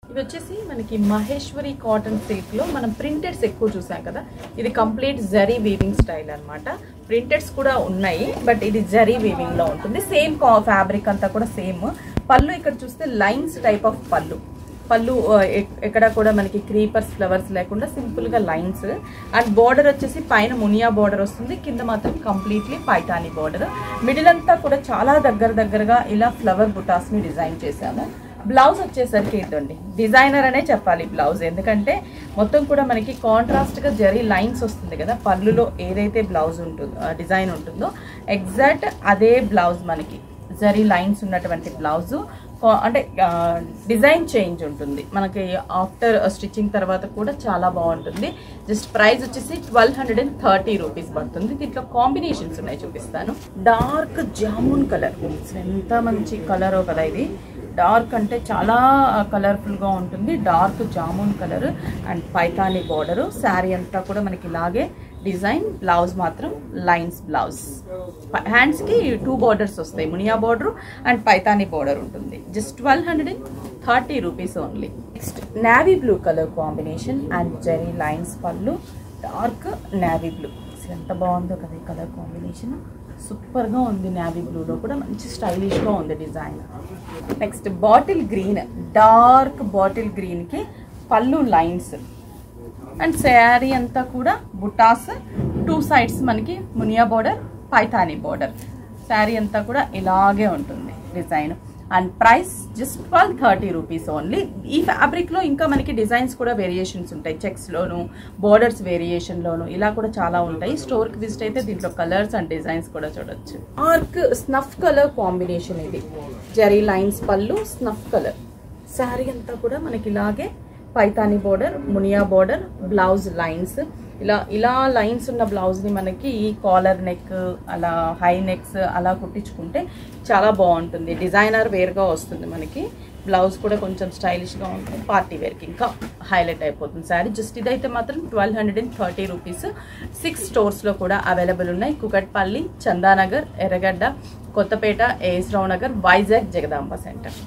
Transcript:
ఇవి వచ్చేసి మనకి మహేశ్వరి కాటన్ సిల్క్ లో మనం ప్రింటెడ్స్ ఎక్కువ చూసాం కదా, ఇది కంప్లీట్ జరీ వీవింగ్ స్టైల్ అన్నమాట. ప్రింటెడ్స్ కూడా ఉన్నాయి, బట్ ఇది జరీ వీవింగ్ లో ఉంటుంది. సేమ్ ఫ్యాబ్రిక్ అంతా కూడా సేమ్. పళ్ళు ఇక్కడ చూస్తే లైన్స్ టైప్ ఆఫ్ పళ్ళు ఎక్కడ కూడా మనకి క్రీపర్స్ ఫ్లవర్స్ లేకుండా సింపుల్ గా లైన్స్. అండ్ బోర్డర్ వచ్చేసి పైన మునియా బోర్డర్ వస్తుంది, కింద మాత్రం కంప్లీట్లీ పైతాని బోర్డర్. మిడిల్ అంతా కూడా చాలా దగ్గరగా ఇలా ఫ్లవర్ బుటాస్ ని డిజైన్ చేశాము. బ్లౌజ్ వచ్చేసరికి ఇదండి, డిజైనర్ అనే చెప్పాలి బ్లౌజ్, ఎందుకంటే మొత్తం కూడా మనకి కాంట్రాస్ట్ గా జరీ లైన్స్ వస్తుంది కదా, పళ్ళులో ఏదైతే బ్లౌజ్ ఉంటుందో డిజైన్ ఉంటుందో ఎగ్జాక్ట్ అదే బ్లౌజ్ మనకి జరీ లైన్స్ ఉన్నటువంటి బ్లౌజు. అంటే డిజైన్ చేంజ్ ఉంటుంది మనకి ఆఫ్టర్ స్టిచ్చింగ్ తర్వాత కూడా చాలా బాగుంటుంది. జస్ట్ ప్రైస్ వచ్చేసి 1230 రూపీస్ పడుతుంది. దీంట్లో కాంబినేషన్స్ ఉన్నాయి, చూపిస్తాను. డార్క్ జామున్ కలర్, ఎంత మంచి కలరో కదా ఇది. డార్క్ అంటే చాలా కలర్ఫుల్గా ఉంటుంది. Dark jamun colour and Paithani border. Sari అంతా కూడా మనకి ఇలాగే డిజైన్. బ్లౌజ్ మాత్రం లైన్స్ బ్లౌజ్. హ్యాండ్స్కి 2 బార్డర్స్ వస్తాయి, Muniya border and Paithani border ఉంటుంది. Just 1230 rupees only. Next navy blue colour combination and zari lines pallu. Dark navy blue, ఎంత బాగుందో కదా ఈ కలర్ కాంబినేషన్. సూపర్గా ఉంది. నేవీ బ్లూలో కూడా మంచి స్టైలిష్గా ఉంది design. Next bottle green, dark bottle గ్రీన్కి పళ్ళు లైన్స్ అండ్ శారీ అంతా కూడా బుటాస్. 2 సైడ్స్ మనకి మునియా బోర్డర్, పైతాని బోర్డర్. శారీ అంతా కూడా ఇలాగే ఉంటుంది design. And price just 1230 rupees only. ఈ ఫ్యాబ్రిక్లో ఇంకా మనకి డిజైన్స్ కూడా వేరియేషన్స్ ఉంటాయి, చెక్స్లోను బోర్డర్స్ వేరియేషన్లోను ఇలా కూడా చాలా ఉంటాయి. స్టోర్కి విజిట్ అయితే దీంట్లో కలర్స్ అండ్ డిజైన్స్ కూడా చూడొచ్చు. డార్క్ స్నఫ్ కలర్ కాంబినేషన్ ఇది. జరీ లైన్స్ పళ్ళు, స్నఫ్ కలర్. శారీ అంతా కూడా మనకి ఇలాగే Paithani border, Muniya border, blouse lines. ఇలా లైన్స్ ఉన్న బ్లౌజ్ని మనకి ఈ కాలర్ నెక్ అలా హై నెక్స్ అలా కుట్టించుకుంటే చాలా బాగుంటుంది. డిజైనర్ వేర్గా వస్తుంది మనకి. బ్లౌజ్ కూడా కొంచెం స్టైలిష్గా ఉంటుంది, పార్టీ వేర్కి ఇంకా హైలైట్ అయిపోతుంది శారీ. జస్ట్ ఇదైతే మాత్రం 1230 రూపీస్. 6 స్టోర్స్లో కూడా అవైలబుల్ ఉన్నాయి. కుకట్పల్లి, చందానగర్, ఎర్రగడ్డ, కొత్తపేట, ఏఎస్ రావు నగర్, వైజాగ్, జగదాంబ సెంటర్.